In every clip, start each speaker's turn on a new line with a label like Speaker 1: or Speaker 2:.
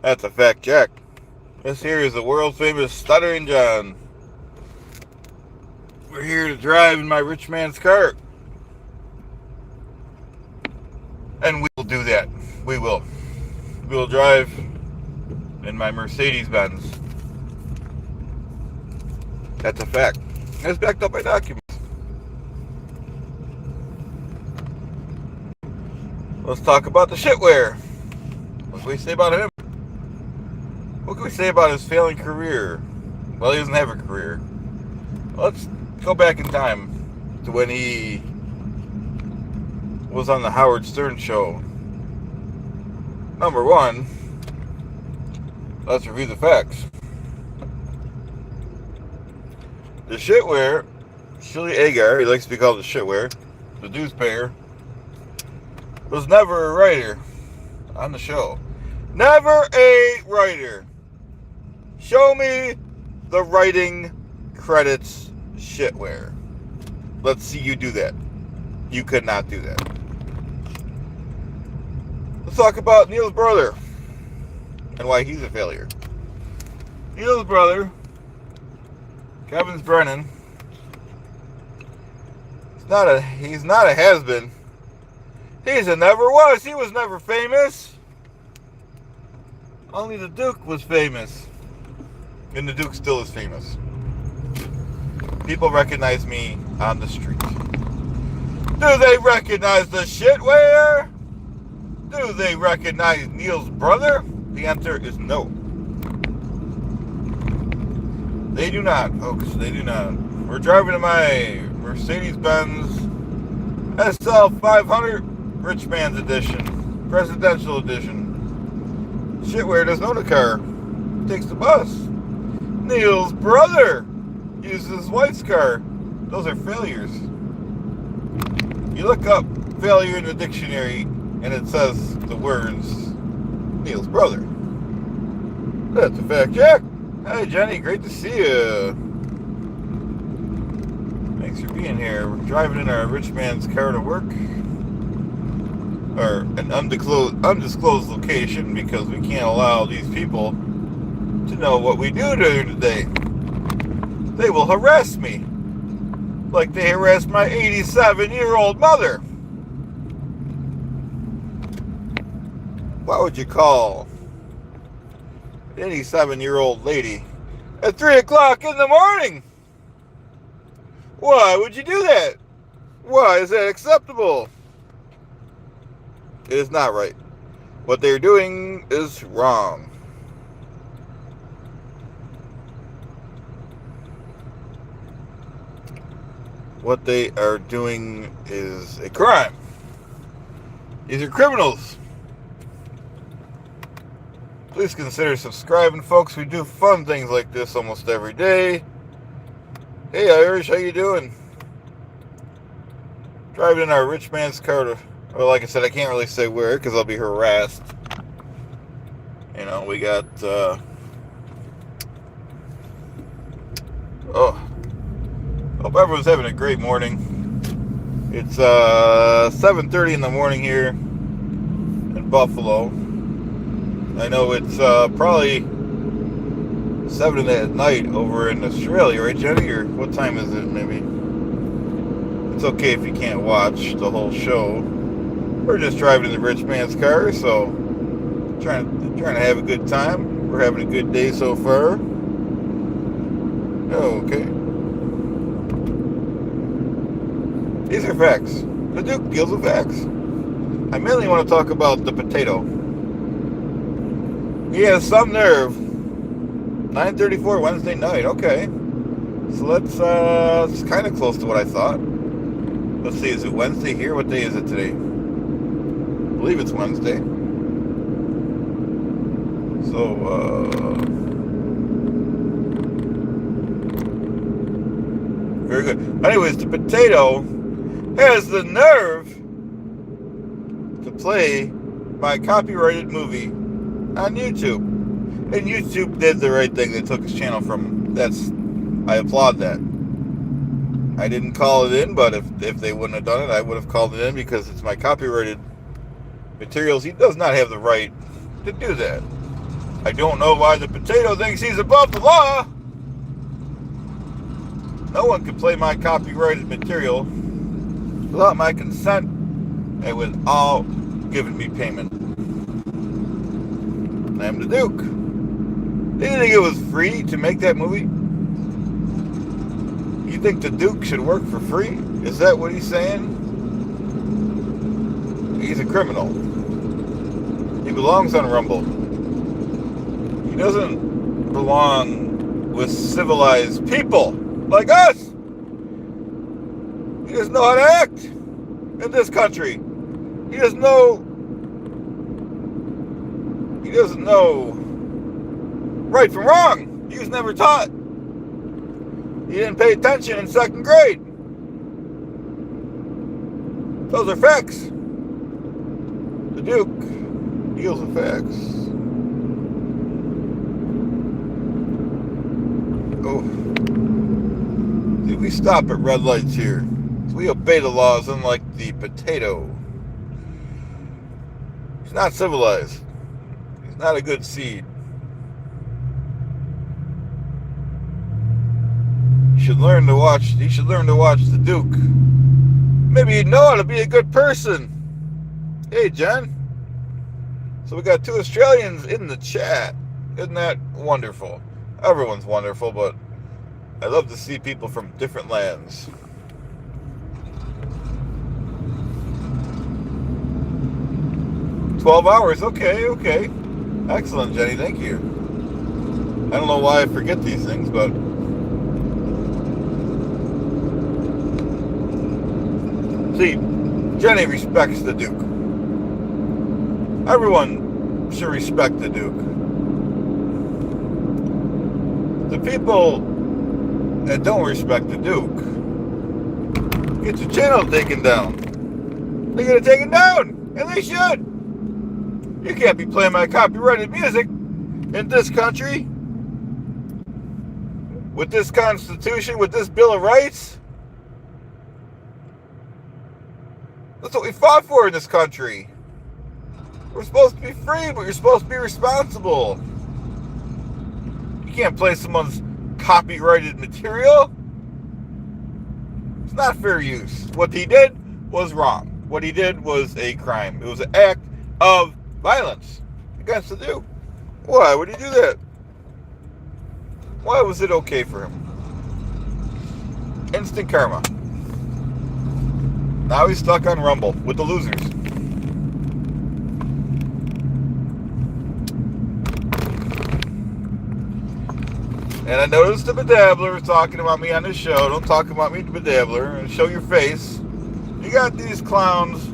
Speaker 1: That's a fact check. This here is the world famous Stuttering John. We're here to drive in my rich man's car. And we will do that. We will. We will drive in my Mercedes Benz. That's a fact. It's backed up by documents. Let's talk about the shitware. What can we say about him? What can we say about his failing career? Well, he doesn't have a career. Let's go back in time to when he was on the Howard Stern show. Number one, let's review the facts. The shitware, Shilly Agar, he likes to be called the shitware, the dues payer, was never a writer on the show. Never a writer. Show me the writing credits shitware. Let's see you do that. You could not do that. Let's talk about Neil's brother and why he's a failure. Neil's brother, Kevin's Brennan, he's not a has-been. He's a never was. He was never famous. Only the Duke was famous. And the Duke still is famous. People recognize me on the street. Do they recognize the shitware? Do they recognize Neil's brother? The answer is no. They do not, folks. They do not. We're driving in my Mercedes-Benz SL 500 Rich Man's Edition, Presidential Edition. Shitware doesn't own a car. Takes the bus. Neil's brother uses his wife's car. Those are failures. You look up failure in the dictionary and it says the words Neil's brother. That's a fact check. Hi Jenny, great to see you. Thanks for being here. We're driving in our rich man's car to work. Or an undisclosed location because we can't allow these people to know what we do during the day. They will harass me like they harassed my 87-year-old mother. Why would you call an 87-year-old lady at 3 o'clock in the morning? Why would you do that? Why is that acceptable? It is not right. What they're doing is wrong. What they are doing is a crime. These are criminals. Please consider subscribing, folks. We do fun things like this almost every day. Hey Irish, how you doing? Driving in our rich man's car to, well, like I said, I can't really say where because I'll be harassed. You know, we got hope everyone's having a great morning. It's 7:30 in the morning here in Buffalo. I know it's probably 7 at night over in Australia, right, Jenny? Or what time is it, maybe? It's okay if you can't watch the whole show. We're just driving in the rich man's car, so trying to have a good time. We're having a good day so far. Okay. These are facts. The Duke deals with facts. I mainly want to talk about the potato. He has some nerve. 9:34 Wednesday night. Okay. So it's kind of close to what I thought. Let's see, is it Wednesday here? What day is it today? I believe it's Wednesday. So, very good. Anyways, the potato has the nerve to play my copyrighted movie on YouTube. And YouTube did the right thing. They took his channel from him. I applaud that. I didn't call it in, but if they wouldn't have done it, I would have called it in because it's my copyrighted materials. He does not have the right to do that. I don't know why the potato thinks he's above the law. No one can play my copyrighted material without my consent and without giving me payment. I'm the Duke. Did you think it was free to make that movie? You think the Duke should work for free? Is that what he's saying? He's a criminal. He belongs on Rumble. He doesn't belong with civilized people like us. He doesn't know how to act in this country. He doesn't know right from wrong. He was never taught. He didn't pay attention in second grade. Those are facts. The Duke deals with facts. Oh. See, we stop at red lights here. We obey the laws, unlike the potato. He's not civilized. He's not a good seed. He should learn to watch the Duke. Maybe he'd know how to be a good person. Hey, Jen. So we got 2 Australians in the chat. Isn't that wonderful? Everyone's wonderful, but I love to see people from different lands. $12, okay. Excellent, Jenny, thank you. I don't know why I forget these things, but see, Jenny respects the Duke. Everyone should respect the Duke. The people that don't respect the Duke get your channel taken down. They're gonna take it down, and they should. You can't be playing my copyrighted music in this country with this Constitution, with this Bill of Rights. That's what we fought for in this country. We're supposed to be free, but you're supposed to be responsible. You can't play someone's copyrighted material. It's not fair use. What he did was wrong. What he did was a crime. It was an act of violence against the Duke. Why would he do that? Why was it okay for him? Instant karma. Now he's stuck on Rumble with the losers. And I noticed the bedabbler was talking about me on his show. Don't talk about me, the bedabbler, and show your face. You got these clowns,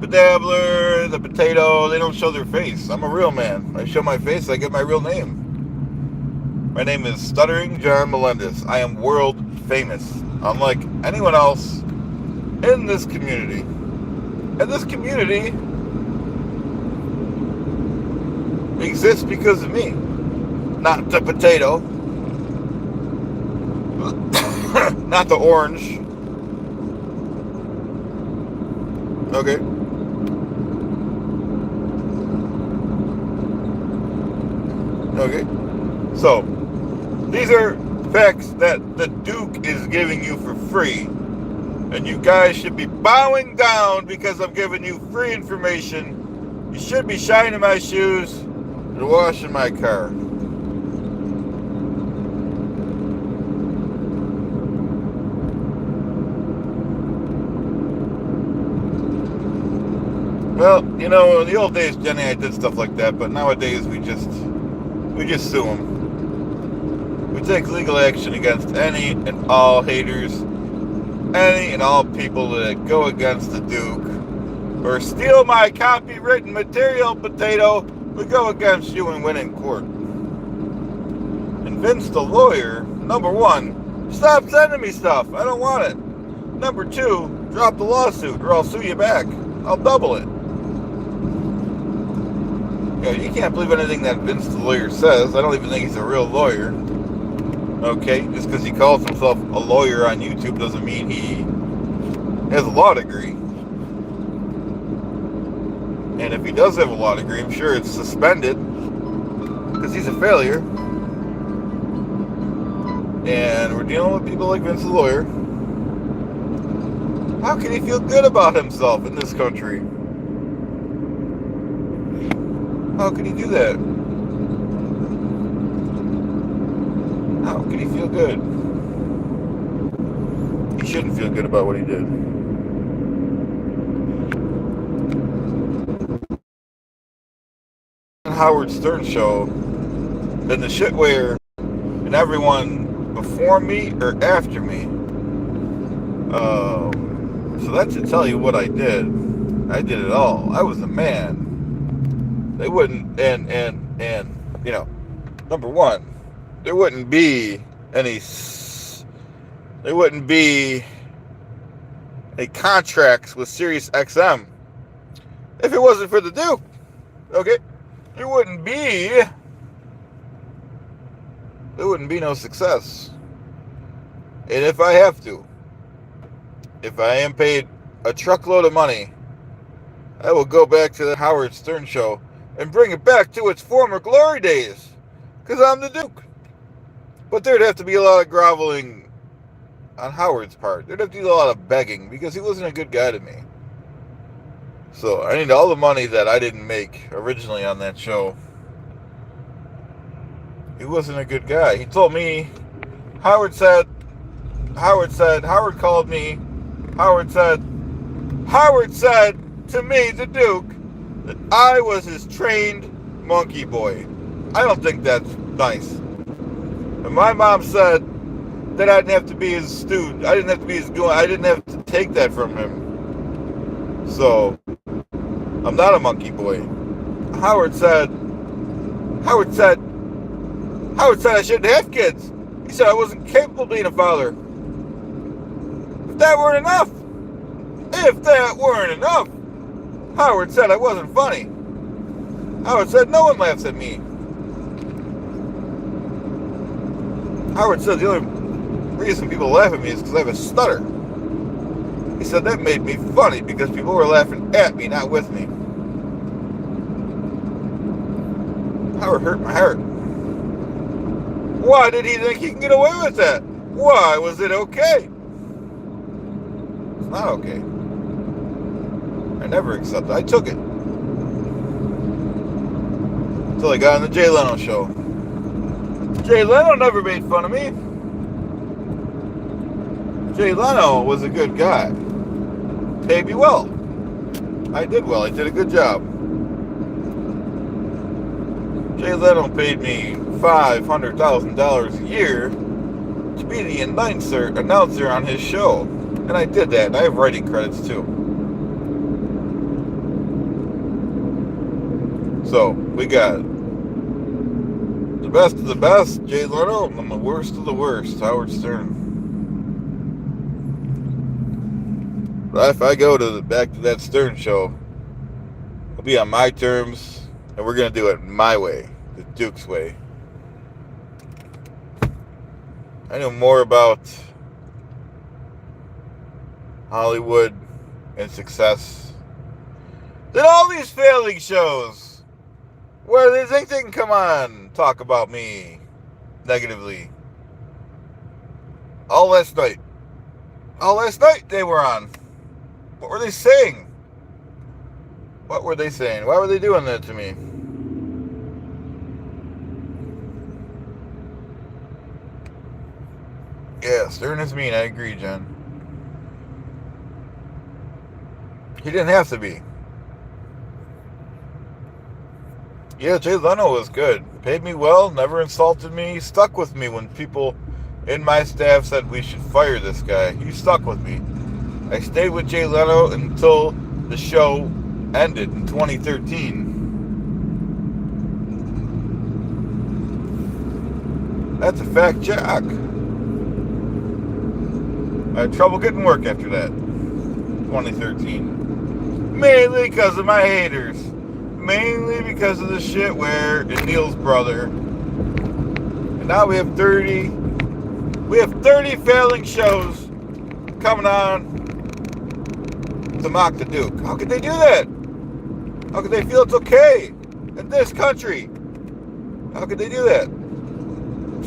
Speaker 1: bedabbler, the potato, they don't show their face. I'm a real man. I show my face, I get my real name. My name is Stuttering John Melendez. I am world famous, unlike anyone else in this community. And this community exists because of me, not the potato, not the orange. Okay. Okay. So, these are facts that the Duke is giving you for free. And you guys should be bowing down because I'm giving you free information. You should be shining my shoes and washing my car. Well, you know, in the old days, Jenny, I did stuff like that, but nowadays we just sue them. We take legal action against any and all haters, any and all people that go against the Duke or steal my copywritten material, potato. We go against you and win in court. And Vince the lawyer, number 1, stop sending me stuff. I don't want it. Number 2, drop the lawsuit or I'll sue you back. I'll double it. You can't believe anything that Vince the lawyer says. I don't even think he's a real lawyer. Okay, just because he calls himself a lawyer on YouTube doesn't mean he has a law degree. And if he does have a law degree, I'm sure it's suspended. because he's a failure. And we're dealing with people like Vince the lawyer. How can he feel good about himself in this country? How can he do that? How can he feel good? He shouldn't feel good about what he did. Howard Stern show, then the shit where and everyone before me or after me. So that should tell you what I did. I did it all. I was a man. They wouldn't, and you know, number one, there wouldn't be any contracts with Sirius XM if it wasn't for the Duke. Okay, there wouldn't be no success. And if I am paid a truckload of money, I will go back to the Howard Stern show and bring it back to its former glory days, because I'm the Duke. But there'd have to be a lot of groveling on Howard's part. There'd have to be a lot of begging, because he wasn't a good guy to me. So I need all the money that I didn't make originally on that show. He wasn't a good guy. He told me, Howard called me, Howard said to me, the Duke, that I was his trained monkey boy. I don't think that's nice. And my mom said that I didn't have to be his student. I didn't have to be his goon. I didn't have to take that from him. So, I'm not a monkey boy. Howard said I shouldn't have kids. He said I wasn't capable of being a father. If that weren't enough, Howard said I wasn't funny. Howard said no one laughs at me. Howard said the only reason people laugh at me is because I have a stutter. He said that made me funny because people were laughing at me, not with me. Howard hurt my heart. Why did he think he can get away with that? Why was it okay? It's not okay. I never accepted it. I took it. Until I got on the Jay Leno show. Jay Leno never made fun of me. Jay Leno was a good guy. Paid me well. I did well. I did a good job. Jay Leno paid me $500,000 a year to be the announcer on his show. And I did that. And I have writing credits too. So, we got the best of the best, Jay Leno, and the worst of the worst, Howard Stern. But if I go back to that Stern show, it'll be on my terms, and we're going to do it my way, the Duke's way. I know more about Hollywood and success than all these failing shows where they think they can come on talk about me negatively. All last night they were on. What were they saying? Why were they doing that to me? Yeah, Stern is mean. I agree, John. He didn't have to be. Yeah, Jay Leno was good. Paid me well, never insulted me. He stuck with me when people in my staff said we should fire this guy. He stuck with me. I stayed with Jay Leno until the show ended in 2013. That's a fact check. I had trouble getting work after that. 2013. Mainly because of my haters. Mainly because of the shit where and Neil's brother. And now we have 30 failing shows coming on to mock the Duke. How could they do that? How could they feel it's okay in this country How could they do that?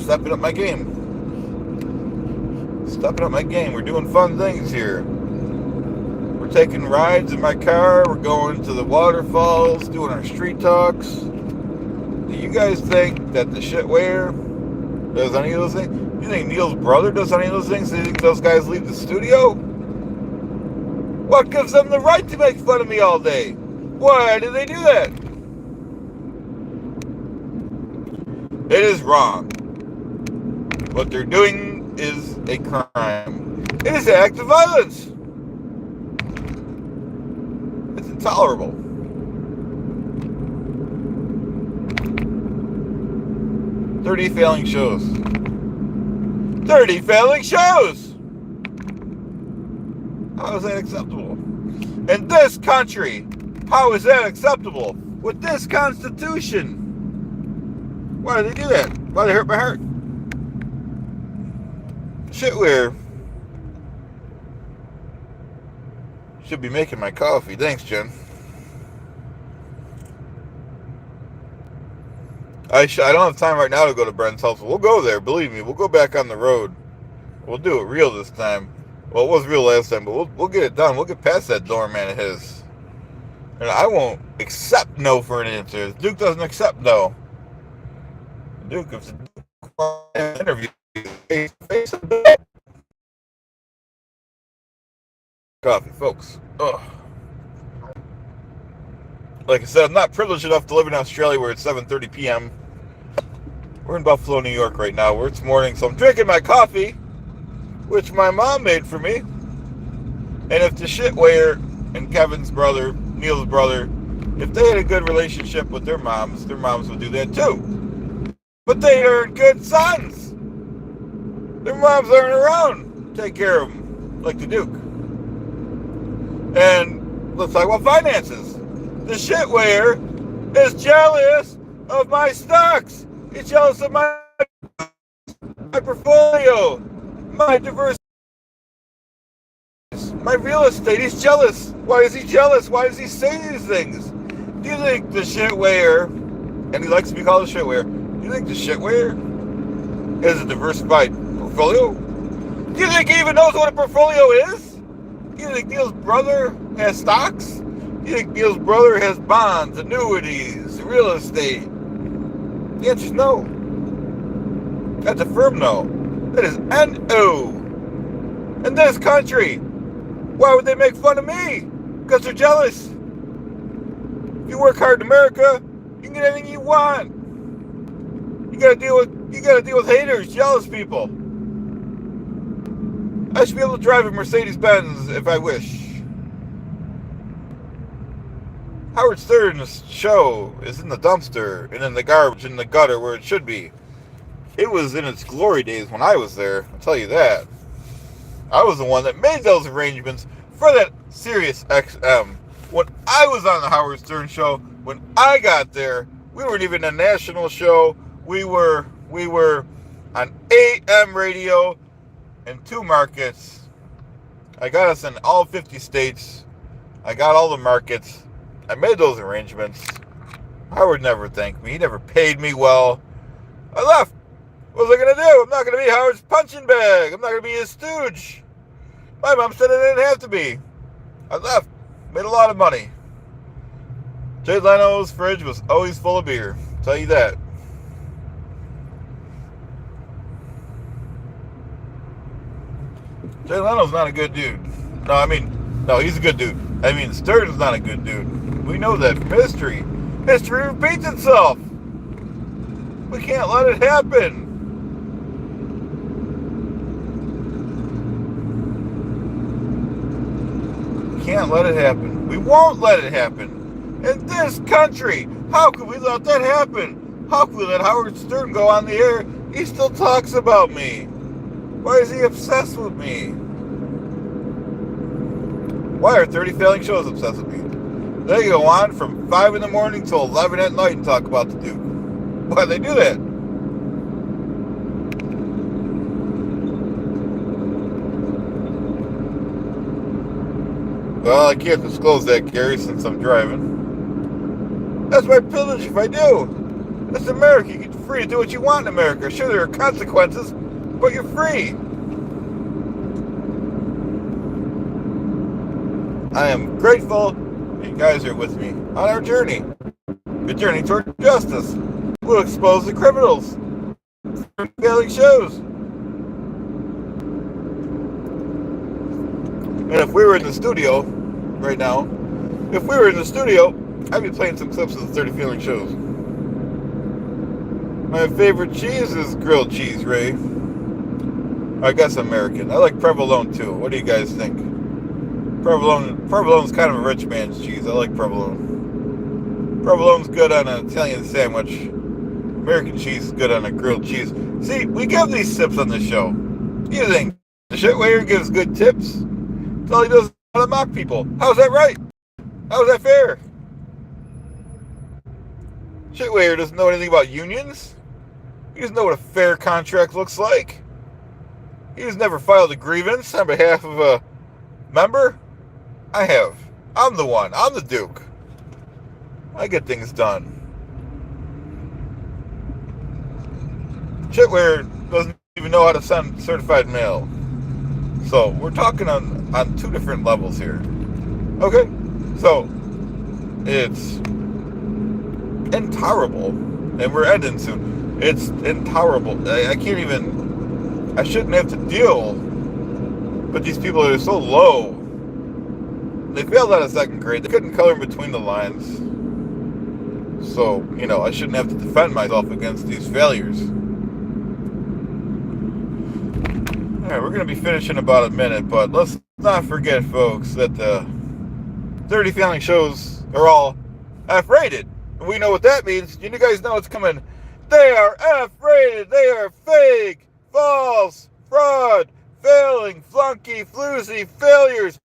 Speaker 1: Stepping up my game. Stepping up my game. We're doing fun things here. We're taking rides in my car. We're going to the waterfalls, doing our street talks. Do you guys think that the shitware does any of those things? Do you think Neil's brother does any of those things? Do you think those guys leave the studio? What gives them the right to make fun of me all day? Why do they do that? It is wrong. What they're doing is a crime. It is an act of violence. It's intolerable. "30 failing shows. 30 failing shows! How is that acceptable? In this country, how is that acceptable? With this Constitution? Why do they do that? Why do they hurt my heart? Shitware should be making my coffee. Thanks, Jen. I don't have time right now to go to Brent's house. We'll go there. Believe me, we'll go back on the road. We'll do it real this time. Well, it was real last time, but we'll get it done. We'll get past that doorman of his. And I won't accept no for an answer. The Duke doesn't accept no. The Duke, if the Duke wants an interview face to face, coffee, folks. Ugh. Like I said, I'm not privileged enough to live in Australia where it's 7:30 p.m. We're in Buffalo, New York right now where it's morning, so I'm drinking my coffee, which my mom made for me. And if the shitware and Kevin's brother, Neil's brother, if they had a good relationship with their moms would do that too. But they aren't good sons. Their moms aren't around to take care of them, like the Duke. And let's talk about finances. The shitware is jealous of my stocks. He's jealous of my portfolio, my diversity, my real estate. He's jealous. Why is he jealous? Why does he say these things? Do you think the shitware, and he likes to be called a shitware, do you think the shitware is a diversified portfolio? Do you think he even knows what a portfolio is? Do you think Neil's brother has stocks? Do you think Neil's brother has bonds, annuities, real estate? The answer is no. That's a firm no. That is N-O. In this country, why would they make fun of me? Because they're jealous. If you work hard in America, you can get anything you want. You gotta deal with haters, jealous people. I should be able to drive a Mercedes-Benz if I wish. Howard Stern's show is in the dumpster and in the garbage in the gutter where it should be. It was in its glory days when I was there, I'll tell you that. I was the one that made those arrangements for that Sirius XM. When I was on the Howard Stern show, when I got there, we weren't even a national show. We were on AM radio in 2 markets. I got us in all 50 states. I got all the markets. I made those arrangements. Howard never thanked me. He never paid me well. I left. What was I going to do? I'm not going to be Howard's punching bag. I'm not going to be his stooge. My mom said I didn't have to be. I left. Made a lot of money. Jay Leno's fridge was always full of beer. I'll tell you that. Jay Leno's not a good dude. No, he's a good dude. Stern's not a good dude. We know that from history. History repeats itself. We can't let it happen. We can't let it happen. We won't let it happen. In this country, how could we let that happen? How could we let Howard Stern go on the air? He still talks about me. Why is he obsessed with me? Why are 30 failing shows obsessed with me? They go on from 5 in the morning till 11 at night and talk about the Duke. Why do they do that? Well, I can't disclose that, Gary, since I'm driving. That's my privilege if I do. It's America. You're free to do what you want in America. Sure, there are consequences, but you're free. I am grateful you guys are with me on our journey. The journey toward justice. We'll expose the criminals. Failing shows. And if we were in the studio right now, I'd be playing some clips of the 30 Failing Shows. My favorite cheese is grilled cheese, Ray. I guess American. I like provolone too. What do you guys think? Provolone's kind of a rich man's cheese. I like provolone. Provolone's good on an Italian sandwich. American cheese is good on a grilled cheese. See, we give these tips on this show. You think the shitwayer gives good tips? That's all he does is to mock people. How's that right? How's that fair? Shitwayer doesn't know anything about unions. He doesn't know what a fair contract looks like. He has never filed a grievance on behalf of a member. I have. I'm the one. I'm the Duke. I get things done. Shitware doesn't even know how to send certified mail. So we're talking on two different levels here. Okay? So it's intolerable. And we're ending soon. It's intolerable. I can't even... I shouldn't have to deal with these people that are so low. They failed out of second grade. They couldn't color between the lines. So, I shouldn't have to defend myself against these failures. Alright, we're going to be finishing in about a minute, but let's not forget, folks, that the 30 Failing Shows are all F-rated. And we know what that means. You guys know it's coming. They are F-rated. They are fake, false, fraud, failing, flunky, floozy, failures.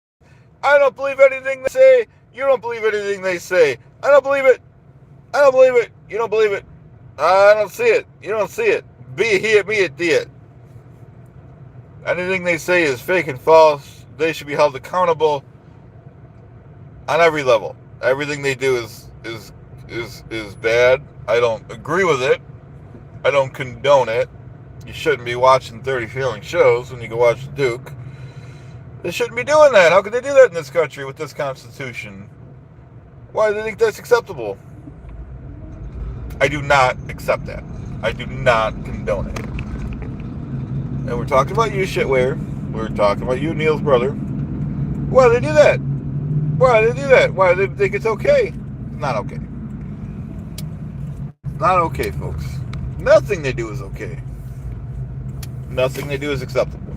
Speaker 1: I don't believe anything they say. You don't believe anything they say. I don't believe it. I don't believe it. You don't believe it. I don't see it. You don't see it. Be it, be it, be it. Anything they say is fake and false. They should be held accountable on every level. Everything they do is bad. I don't agree with it. I don't condone it. You shouldn't be watching 30 Failing Shows when you go watch the Duke. They shouldn't be doing that. How can they do that in this country with this Constitution? Why do they think that's acceptable? I do not accept that. I do not condone it. And we're talking about you, shitware. We're talking about you, Neil's brother. Why do they do that? Why do they do that? Why do they think it's okay? It's not okay. It's not okay, folks. Nothing they do is okay. Nothing they do is acceptable.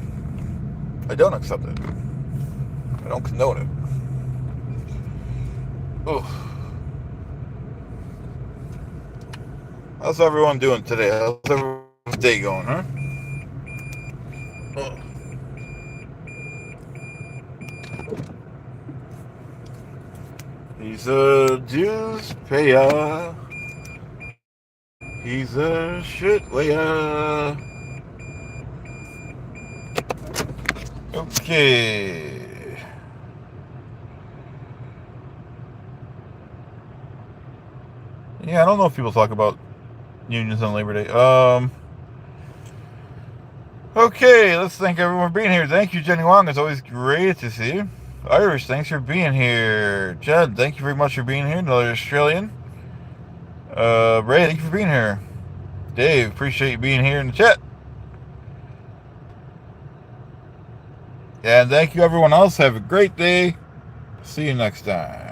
Speaker 1: I don't accept it. I don't condone it. Oh. How's everyone doing today? How's everyone's day going, huh? Oh. He's a dues payer. He's a shitwayer. Okay. Yeah, I don't know if people talk about unions on Labor Day. Okay, let's thank everyone for being here. Thank you, Jenny Wong. It's always great to see you. Irish, thanks for being here. Jed, thank you very much for being here. Another Australian. Ray, thank you for being here. Dave, appreciate you being here in the chat. And thank you, everyone else. Have a great day. See you next time.